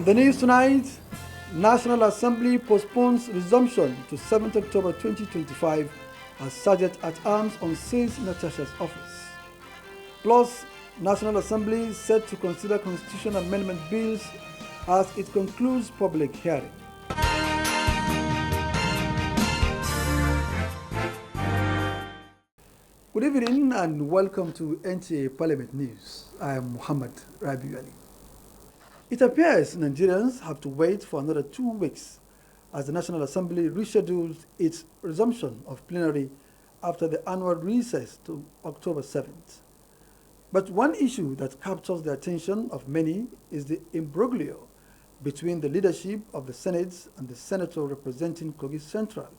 On the news tonight, National Assembly postpones resumption to 7th October 2025 as Sergeant at Arms unseals Natasha's office. Plus, National Assembly set to consider constitutional amendment bills as it concludes public hearing. Good evening and welcome to NTA Parliament News. I am Muhammad Rabiu Ali. It appears Nigerians have to wait for another 2 weeks as the National Assembly reschedules its resumption of plenary after the annual recess to October 7th. But one issue that captures the attention of many is the imbroglio between the leadership of the Senate and the senator representing Kogi Central,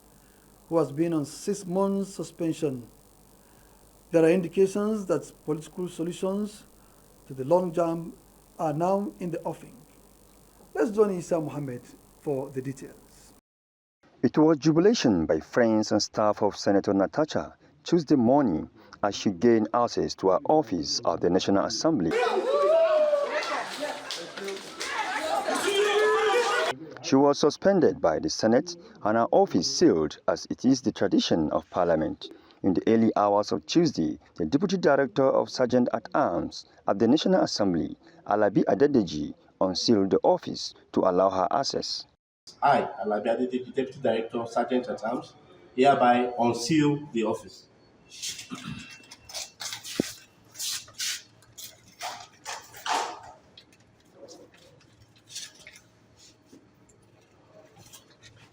who has been on 6 months suspension. There are indications that political solutions to the long jam are now in the offing. Let's join Isa Mohammed for the details. It was jubilation by friends and staff of Senator Natasha Tuesday morning as she gained access to her office at the National Assembly. She was suspended by the Senate and her office sealed as it is the tradition of Parliament. In the early hours of Tuesday, the Deputy Director of Sergeant at Arms at the National Assembly, Alabi Adedeji, unsealed the office to allow her access. I, Alabi Adedeji, Deputy Director of Sergeant at Arms, hereby unseal the office.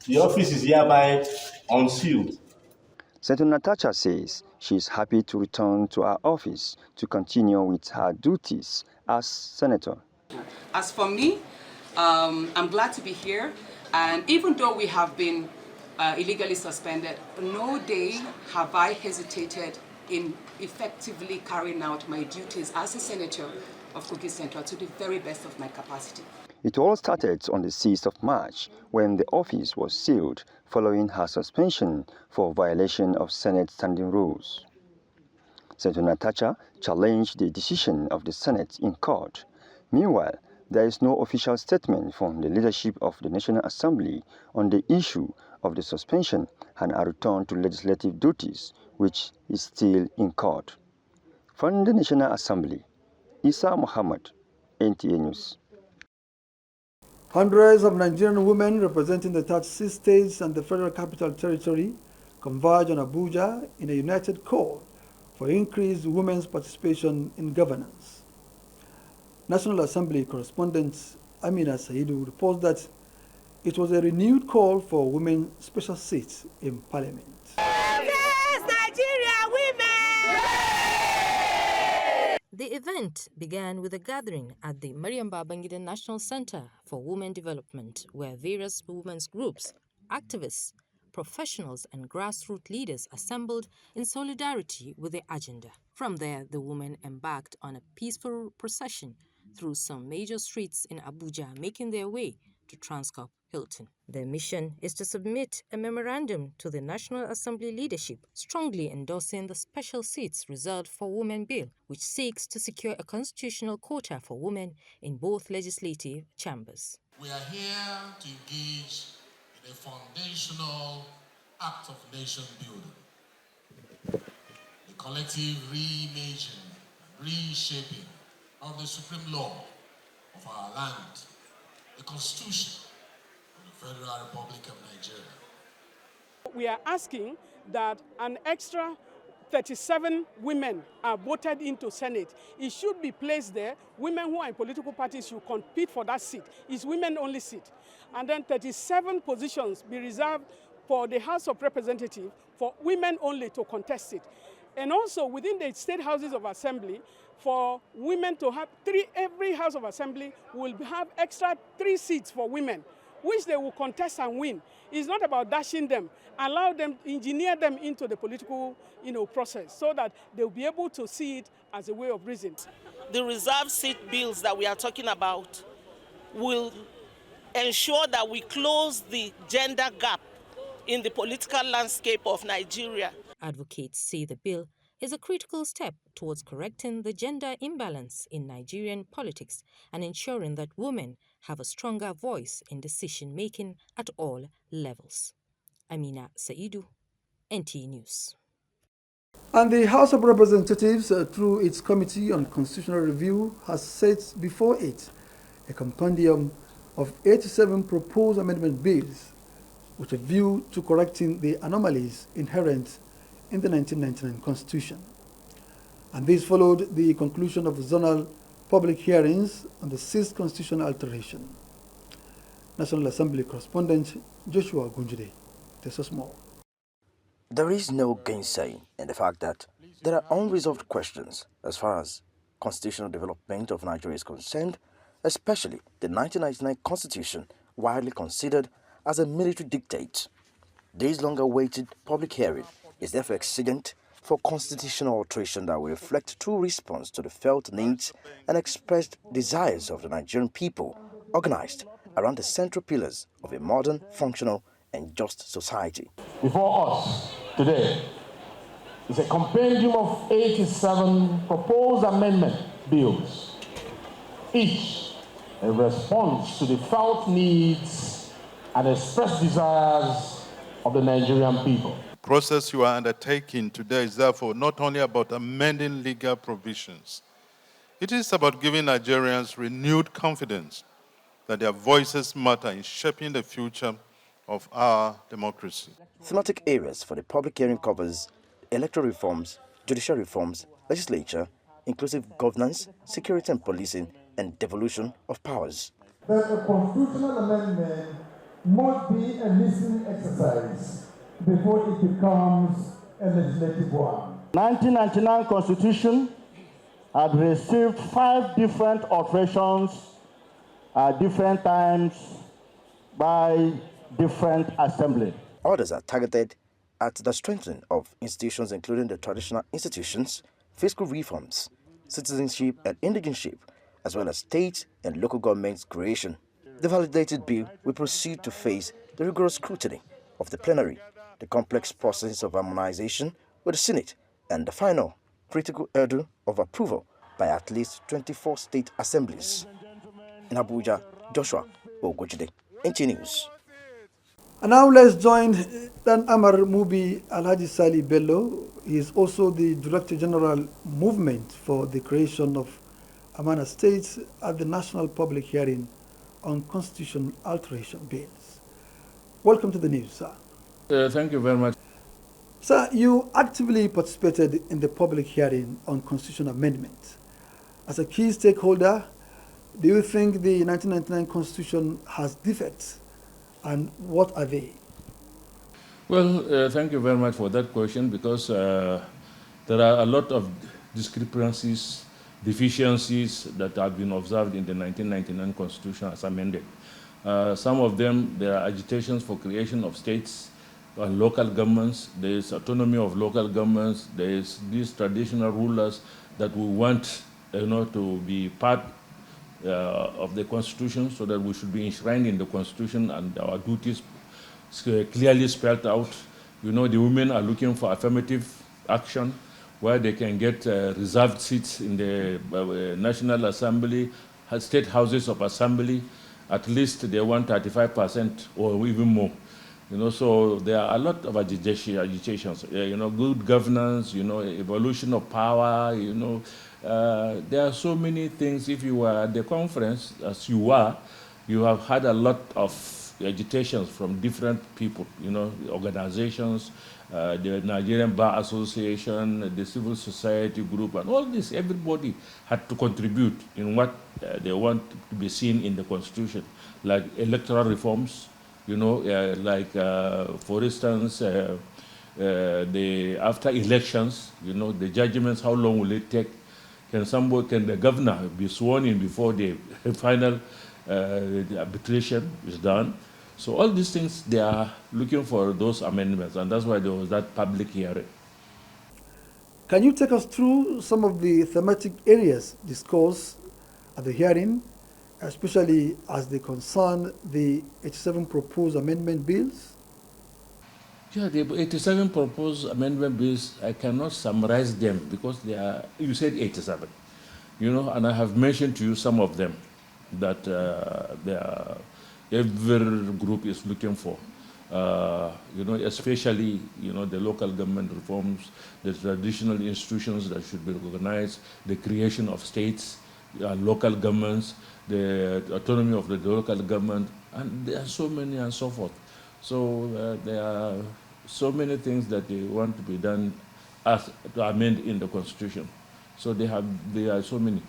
The office is hereby unsealed. Senator Natasha says she is happy to return to her office to continue with her duties as senator. As for me, I'm glad to be here, and even though we have been illegally suspended, no day have I hesitated in effectively carrying out my duties as a senator of Kogi Central to the very best of my capacity. It all started on the 6th of March when the office was sealed following her suspension for violation of Senate standing rules. Senator Natasha challenged the decision of the Senate in court. Meanwhile, there is no official statement from the leadership of the National Assembly on the issue of the suspension and her return to legislative duties, which is still in court. From the National Assembly, Isa Muhammad, NTA News. Hundreds of Nigerian women representing the 36 states and the Federal Capital Territory converge on Abuja in a united call for increased women's participation in governance. National Assembly correspondent Amina Saidu reports that it was a renewed call for women special seats in Parliament. Yes, Nigeria women! The event began with a gathering at the Mariam Babangida National Center for Women Development, where various women's groups, activists, professionals and grassroots leaders assembled in solidarity with the agenda. From there, the women embarked on a peaceful procession through some major streets in Abuja, making their way to Transcorp Hilton. Their mission is to submit a memorandum to the National Assembly leadership, strongly endorsing the special seats reserved for women bill, which seeks to secure a constitutional quota for women in both legislative chambers. We are here to engage in a foundational act of nation building, the collective reimaging and reshaping of the supreme law of our land, the Constitution of the Federal Republic of Nigeria. We are asking that an extra 37 women are voted into Senate. It should be placed there. Women who are in political parties should compete for that seat. It's women-only seat. And then 37 positions be reserved for the House of Representatives for women only to contest it. And also within the state houses of assembly, for women to have every House of Assembly will have extra 3 seats for women, which they will contest and win. It's not about dashing them, allow them, engineer them into the political process so that they'll be able to see it as a way of reason. The reserved seat bills that we are talking about will ensure that we close the gender gap in the political landscape of Nigeria. Advocates say the bill is a critical step towards correcting the gender imbalance in Nigerian politics and ensuring that women have a stronger voice in decision-making at all levels. Amina Saidu, NTA News. And the House of Representatives, through its Committee on Constitutional Review, has set before it a compendium of 87 proposed amendment bills with a view to correcting the anomalies inherent in the 1999 Constitution. And this followed the conclusion of the zonal public hearings on the 6th constitutional alteration. National Assembly correspondent Joshua Gunjude tells us more. There is no gainsaying in the fact that there are unresolved questions as far as constitutional development of Nigeria is concerned, especially the 1999 Constitution, widely considered as a military dictate. This long-awaited public hearing is therefore exigent for constitutional alteration that will reflect true response to the felt needs and expressed desires of the Nigerian people, organized around the central pillars of a modern, functional, and just society. Before us today is a compendium of 87 proposed amendment bills, each a response to the felt needs and expressed desires of the Nigerian people. The process you are undertaking today is therefore not only about amending legal provisions, it is about giving Nigerians renewed confidence that their voices matter in shaping the future of our democracy. Thematic areas for the public hearing covers electoral reforms, judicial reforms, legislature, inclusive governance, security and policing, and devolution of powers. That a constitutional amendment must be a listening exercise before it becomes a legislative one. 1999 Constitution had received 5 different alterations at different times by different assemblies. Others are targeted at the strengthening of institutions, including the traditional institutions, fiscal reforms, citizenship and indigenship, as well as state and local governments' creation. The validated bill will proceed to face the rigorous scrutiny of the plenary, the complex process of harmonization with the Senate, and the final critical hurdle of approval by at least 24 state assemblies. In Abuja, Joshua Oguchide, NTA News. And now let's join Dan Amar Mubi Alhaji Sali Bello. He is also the Director General Movement for the creation of Amana States at the National Public Hearing on Constitution Alteration Bills. Welcome to the news, sir. Thank you very much. Sir, you actively participated in the public hearing on Constitution Amendment. As a key stakeholder, do you think the 1999 Constitution has defects, and what are they? Well, thank you very much for that question, because there are a lot of discrepancies, deficiencies that have been observed in the 1999 Constitution as amended. Some of them, there are agitations for creation of states and local governments. There is autonomy of local governments. There is these traditional rulers that we want, to be part of the Constitution, so that we should be enshrined in the Constitution and our duties clearly spelled out. The women are looking for affirmative action where they can get reserved seats in the National Assembly, state houses of assembly. At least they want 35% or even more. So there are a lot of agitations. Good governance, evolution of power, there are so many things. If you were at the conference, as you were, you have had a lot of agitations from different people, organizations, the Nigerian Bar Association, the civil society group, and all this. Everybody had to contribute in what they want to be seen in the Constitution, like electoral reforms, for instance, after elections, the judgments, how long will it take? Can the governor be sworn in before the final the arbitration is done? So all these things, they are looking for those amendments, and that's why there was that public hearing. Can you take us through some of the thematic areas discussed at the hearing, especially as they concern the 87 proposed amendment bills? Yeah, the 87 proposed amendment bills, I cannot summarize them because they are, you said 87, and I have mentioned to you some of them. that every group is looking for. Especially, the local government reforms, the traditional institutions that should be recognized, the creation of states, local governments, the autonomy of the local government, and there are so many and so forth. So there are so many things that they want to be done as to amend in the constitution. So there are so many.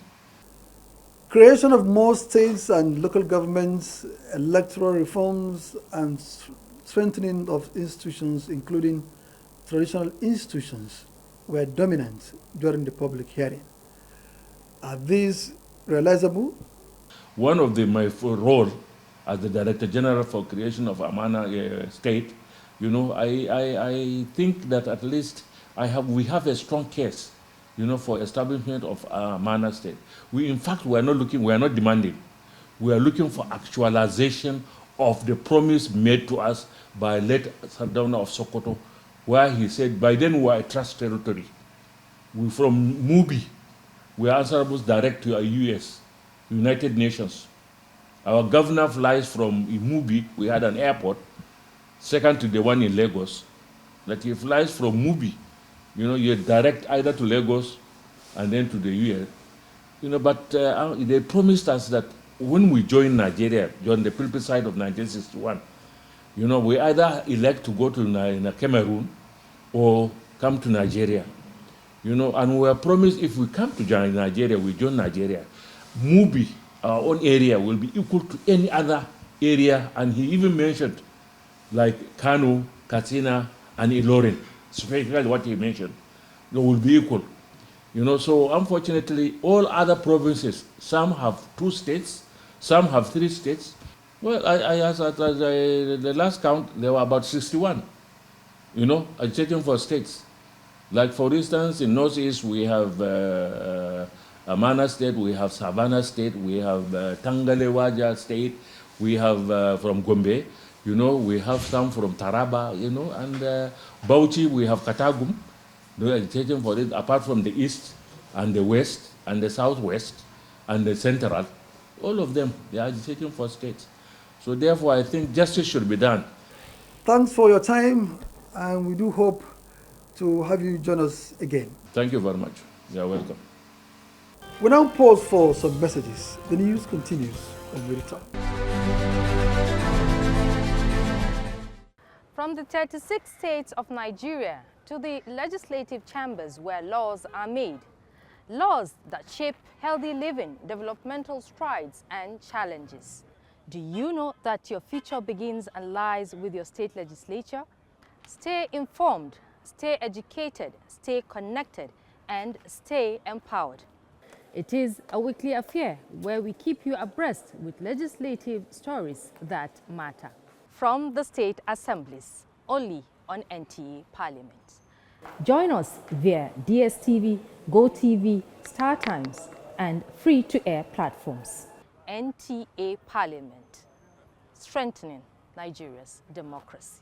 Creation of more states and local governments, electoral reforms, and strengthening of institutions, including traditional institutions, were dominant during the public hearing. Are these realizable? One of my role as the Director General for creation of Amana State, I think that at least we have a strong case, for establishment of Amana State. In fact, we are not demanding. We are looking for actualization of the promise made to us by late Sardauna of Sokoto, where he said, by then we are a trust territory. We from Mubi, we are answerable direct to our US, United Nations. Our governor flies from Mubi, we had an airport, second to the one in Lagos, that he flies from Mubi, you're direct either to Lagos and then to the US. But they promised us that when we join Nigeria, during the plebiscite of 1961, we either elect to go to Cameroon or come to Nigeria. And we were promised if we come to Nigeria, we join Nigeria, Mubi, our own area, will be equal to any other area. And he even mentioned like Kano, Katsina, and Ilorin, especially what he mentioned, they will be equal. So unfortunately, all other provinces, some have 2 states, some have 3 states. Well, as the last count, there were about 61, agitating for states. Like, for instance, in Northeast, we have Amana State, we have Savannah State, we have Tangalewaja State, we have from Gombe, we have some from Taraba, and Bauchi, we have Katagum. They're agitating for it, apart from the East and the West and the Southwest and the Central. All of them, they are agitating for states. So therefore, I think justice should be done. Thanks for your time, and we do hope to have you join us again. Thank you very much. You're welcome. We now pause for some messages. The news continues when we return. From the 36 states of Nigeria to the legislative chambers where laws are made, laws that shape healthy living, developmental strides, and challenges. Do you know that your future begins and lies with your state legislature? Stay informed, stay educated, stay connected, and stay empowered. It is a weekly affair where we keep you abreast with legislative stories that matter. From the state assemblies, only on NTA Parliament. Join us via DSTV, GoTV, StarTimes, and free-to-air platforms. NTA Parliament, strengthening Nigeria's democracy.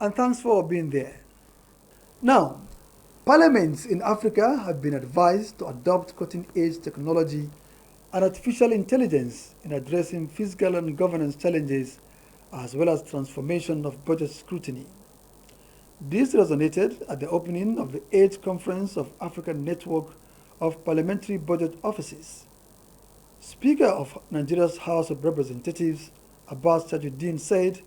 And thanks for being there. Now, parliaments in Africa have been advised to adopt cutting-edge technology and artificial intelligence in addressing fiscal and governance challenges, as well as transformation of budget scrutiny. This resonated at the opening of the 8th Conference of African Network of Parliamentary Budget Offices. Speaker of Nigeria's House of Representatives, Abbas Tajuddin, said,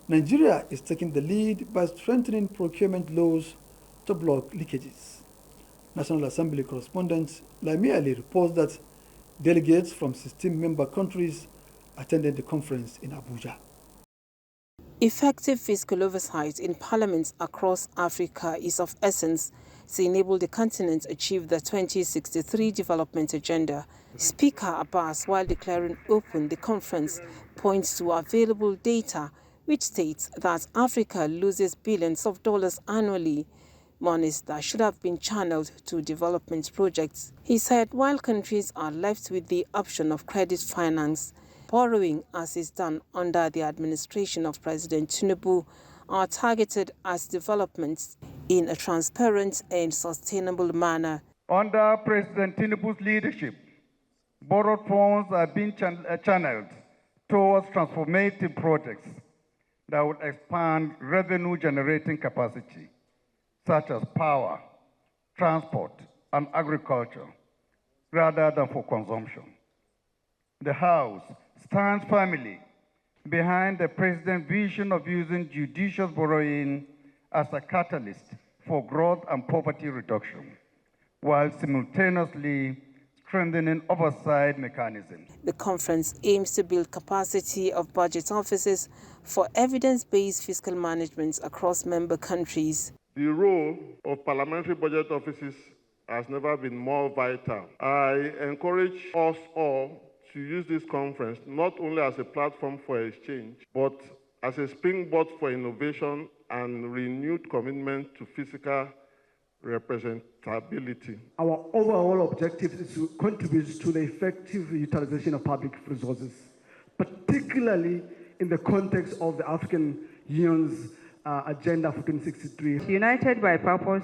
Nigeria is taking the lead by strengthening procurement laws to block leakages. National Assembly correspondent Lami Ali reports that delegates from 16 member countries attended the conference in Abuja. Effective fiscal oversight in parliaments across Africa is of essence to enable the continent achieve the 2063 development agenda. Speaker Abbas, while declaring open the conference, points to available data which states that Africa loses billions of dollars annually, monies that should have been channeled to development projects. He said while countries are left with the option of credit finance, borrowing, as is done under the administration of President Tinubu, are targeted as developments in a transparent and sustainable manner. Under President Tinubu's leadership, borrowed funds are being channeled towards transformative projects that will expand revenue-generating capacity, such as power, transport, and agriculture, rather than for consumption. The House stands firmly behind the President's vision of using judicious borrowing as a catalyst for growth and poverty reduction, while simultaneously strengthening oversight mechanisms. The conference aims to build capacity of budget offices for evidence-based fiscal management across member countries. The role of parliamentary budget offices has never been more vital. I encourage us all to use this conference not only as a platform for exchange, but as a springboard for innovation and renewed commitment to fiscal representability. Our overall objective is to contribute to the effective utilization of public resources, particularly in the context of the African Union's Agenda for 2063. United by purpose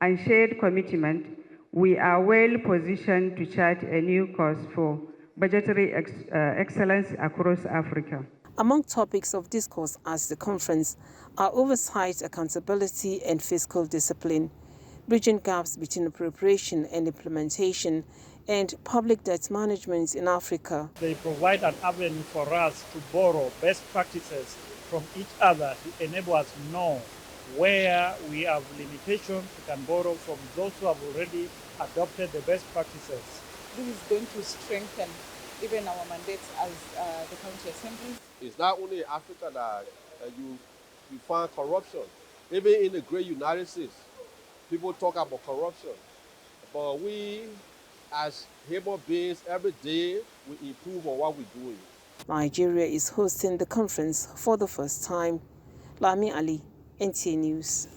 and shared commitment, we are well positioned to chart a new course for budgetary excellence across Africa. Among topics of discourse at the conference are oversight, accountability, and fiscal discipline, bridging gaps between appropriation and implementation, and public debt management in Africa. They provide an avenue for us to borrow best practices from each other to enable us to know where we have limitations. We can borrow from those who have already adopted the best practices. This is going to strengthen even our mandates as the county assembly. It's not only in Africa that you find corruption. Even in the great United States, people talk about corruption. But we, as human beings, every day, we improve on what we're doing. Nigeria is hosting the conference for the first time. Lami Ali, NTA News.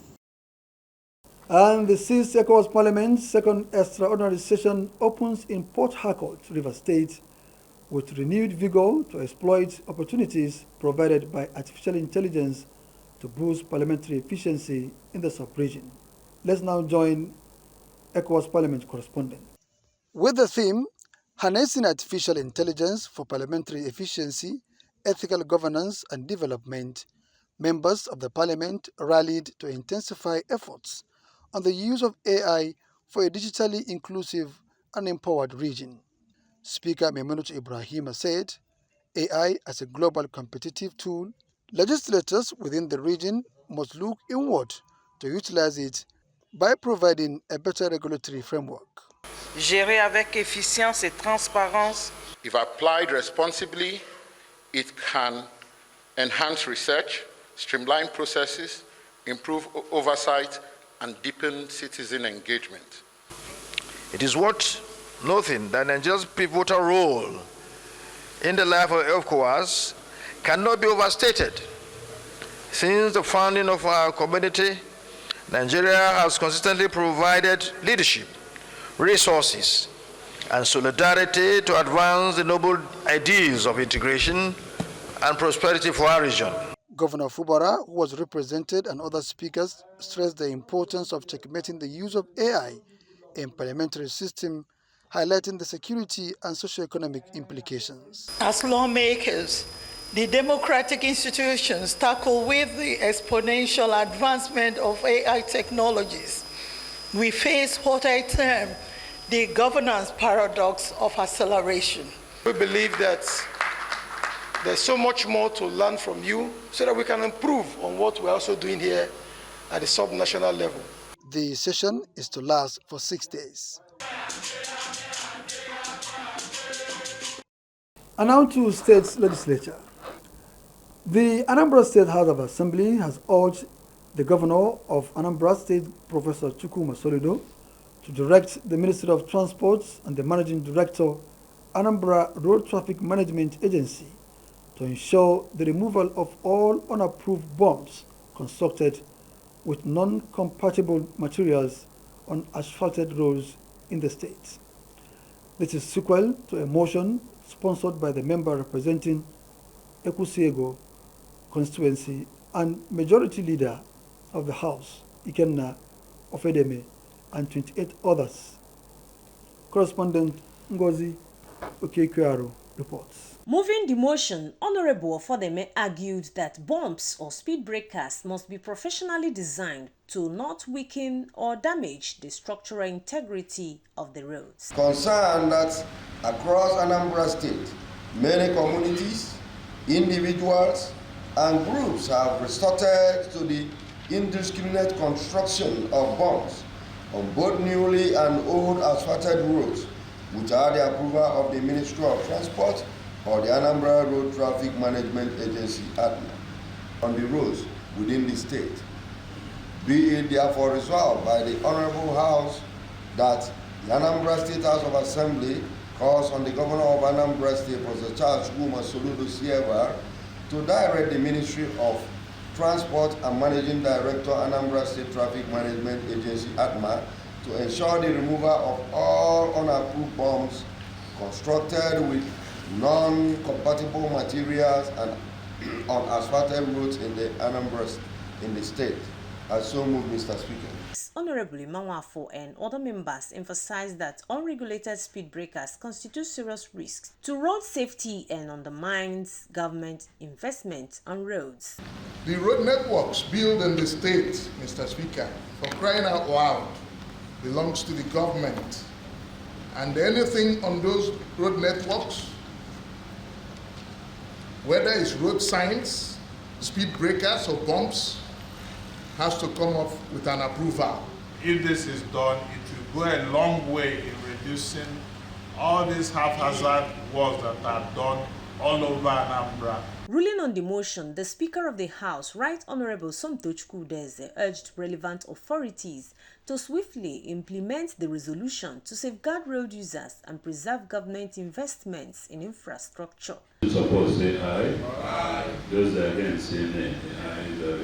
And the 6th ECOWAS Parliament's second extraordinary session opens in Port Harcourt, Rivers State, with renewed vigor to exploit opportunities provided by artificial intelligence to boost parliamentary efficiency in the sub-region. Let's now join ECOWAS Parliament correspondent. With the theme, Harnessing Artificial Intelligence for Parliamentary Efficiency, Ethical Governance and Development, members of the Parliament rallied to intensify efforts on the use of AI for a digitally inclusive and empowered region. Speaker Memunut Ibrahim said, AI as a global competitive tool, legislators within the region must look inward to utilize it by providing a better regulatory framework. Gérer avec efficience et transparence. If applied responsibly, it can enhance research, streamline processes, improve oversight, and deepen citizen engagement. It is worth noting that Nigeria's pivotal role in the life of ECOWAS cannot be overstated. Since the founding of our community, Nigeria has consistently provided leadership, resources, and solidarity to advance the noble ideals of integration and prosperity for our region. Governor Fubara, who was represented, and other speakers stressed the importance of checkmating the use of AI in parliamentary system, highlighting the security and socio-economic implications. As lawmakers, the democratic institutions tackle with the exponential advancement of AI technologies. We face what I term the governance paradox of acceleration. We believe that there's so much more to learn from you so that we can improve on what we're also doing here at the sub-national level. The session is to last for 6 days. And now to state legislature. The Anambra State House of Assembly has urged the Governor of Anambra State, Professor Chukwuma Soludo, to direct the Ministry of Transport and the Managing Director, Anambra Road Traffic Management Agency, to ensure the removal of all unapproved bombs constructed with non-compatible materials on asphalted roads in the state. This is sequel to a motion sponsored by the member representing Ekusiego constituency and majority leader of the House, Ikenna Ofedeme, and 28 others Correspondent Ngozi Okekwearo reports. Moving the motion, Honorable Ofodeme argued that bumps or speed breakers must be professionally designed to not weaken or damage the structural integrity of the roads. Concerned that across Anambra State, many communities, individuals, and groups have resorted to the indiscriminate construction of bumps on both newly and old asphalted roads without the approval of the Ministry of Transport or the Anambra Road Traffic Management Agency (ATMA) on the roads within the state. Be it therefore resolved by the Honorable House that the Anambra State House of Assembly calls on the Governor of Anambra State, Professor Charles Uma Soludo Sierra, to direct the Ministry of Transport and Managing Director, Anambra State Traffic Management Agency (ATMA), to ensure the removal of all unapproved bumps constructed with non-compatible materials and on asphalted roads in the Anambra in the state. I so move, Mr. Speaker. Honorable Imanwafo and other members emphasized that unregulated speed breakers constitute serious risks to road safety and undermines government investment on roads. The road networks built in the state, Mr. Speaker, for crying out loud, belongs to the government. And anything on those road networks, whether it's road signs, speed breakers, or bumps, has to come up with an approval. If this is done, it will go a long way in reducing all these haphazard works that are done all over Anambra. Ruling on the motion, the Speaker of the House, Right Honorable Somtochukwu Udeze, urged relevant authorities to swiftly implement the resolution to safeguard road users and preserve government investments in infrastructure. Support say aye. Aye. Those against say nay. Aye.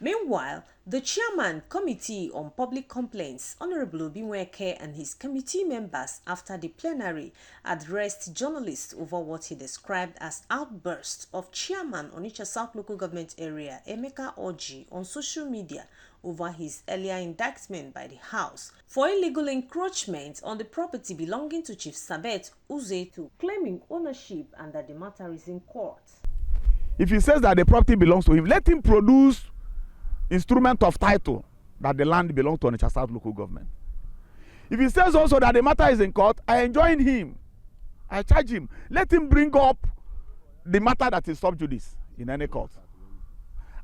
Meanwhile, the Chairman Committee on Public Complaints, Honorable Obinweke, and his committee members after the plenary addressed journalists over what he described as outbursts of Chairman Onitsha South Local Government Area Emeka Orji on social media over his earlier indictment by the House for illegal encroachment on the property belonging to Chief Sept Uzetu, claiming ownership and that the matter is in court. If he says that the property belongs to him, let him produce instrument of title that the land belongs to Onitsha South Local Government. If he says also that the matter is in court, I enjoin him, I charge him, let him bring up the matter that is sub judice in any court,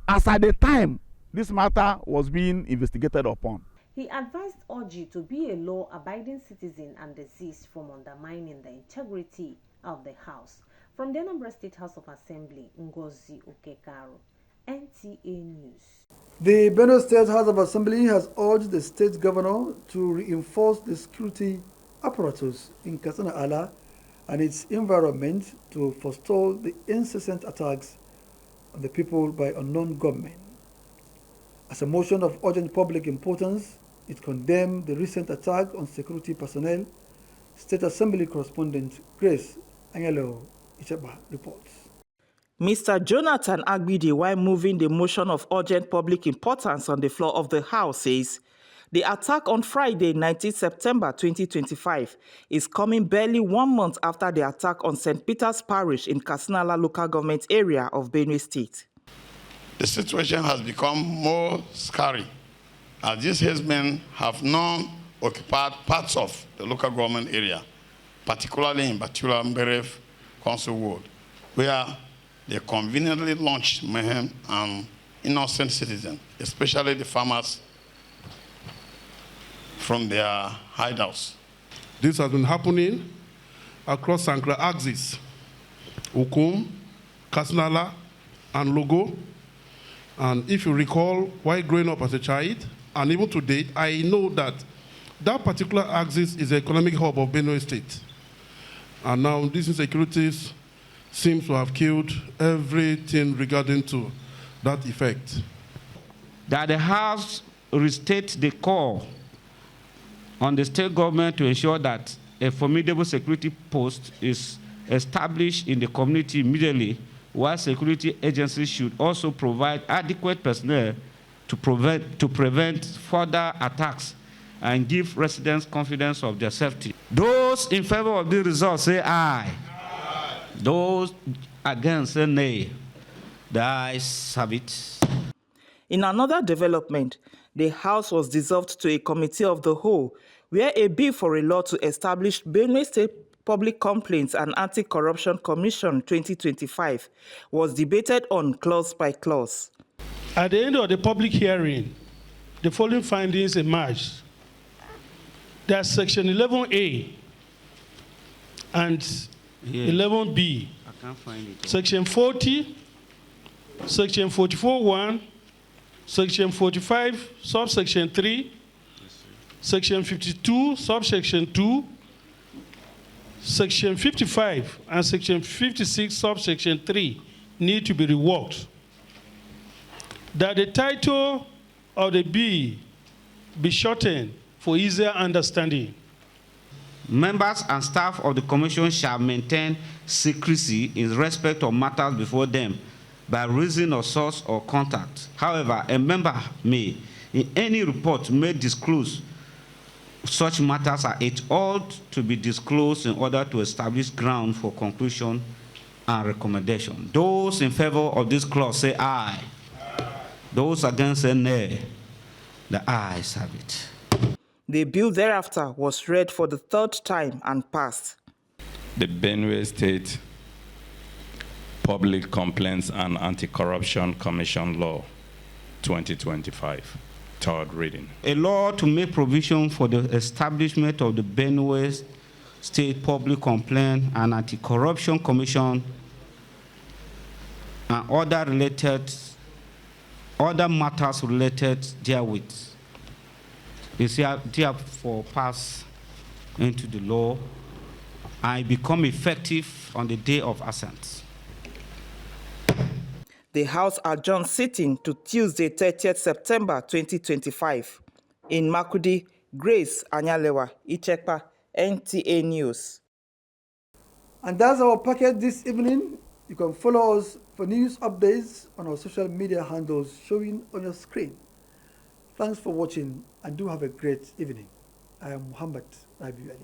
as at the time this matter was being investigated upon. He advised Orji to be a law-abiding citizen and desist from undermining the integrity of the House. From the Anambra State House of Assembly, Ngozi Okekwearo, NTA News. The Benue State House of Assembly has urged the state governor to reinforce the security apparatus in Katsina Ala and its environment to forestall the incessant attacks on the people by unknown gunmen. As a motion of urgent public importance, it condemned the recent attack on security personnel. State Assembly correspondent Grace Anyalo Icheba reports. Mr. Jonathan Agbidi, while moving the motion of urgent public importance on the floor of the House, says the attack on Friday, 19 September 2025, is coming barely 1 month after the attack on St. Peter's Parish in Katsina local government area of Benue State. The situation has become more scary as these herdsmen have now occupied parts of the local government area, particularly in Batula Mberev Council Ward, where they conveniently launched mayhem and innocent citizens, especially the farmers, from their hideouts. This has been happening across Sankra axis, Ukum, Kasnala, and Logo. And if you recall, while growing up as a child, and even to date, I know that that particular axis is the economic hub of Benue State. And now these insecurities seem to have killed everything regarding to that effect. That the House restate the call on the state government to ensure that a formidable security post is established in the community immediately, while security agencies should also provide adequate personnel to prevent further attacks and give residents confidence of their safety. Those in favor of the result say aye. Aye. Those against say nay. The ayes have it. In another development, the House was dissolved to a committee of the whole, where a bill for a law to establish Benue State Public Complaints and Anti-Corruption Commission 2025 was debated on clause by clause. At the end of the public hearing, the following findings emerged. There's Section 11A and 11B. I can't find it. Section 40, Section 44.1, Section 45, subsection 3, Section 52, subsection 2, Section 55, and Section 56, subsection 3 need to be reworked. That the title of the bill be shortened for easier understanding. Members and staff of the commission shall maintain secrecy in respect of matters before them by reason of source or contact. However, a member may, in any report, may disclose such matters as it ought to be disclosed in order to establish ground for conclusion and recommendation. Those in favor of this clause say aye. Aye. Those against say nay. The ayes have it. The bill thereafter was read for the third time and passed. The Benue State Public Complaints and Anti-Corruption Commission Law 2025, third reading. A law to make provision for the establishment of the Benue State Public Complaint and Anti-Corruption Commission and other matters related therewith is therefore passed into the law and become effective on the day of assent. The House adjourned sitting to Tuesday, 30th September 2025. In Makudi, Grace Anyalewa, Ichekpa, NTA News. And that's our packet this evening. You can follow us for news updates on our social media handles showing on your screen. Thanks for watching and do have a great evening. I am Muhammad Rabiu Ali.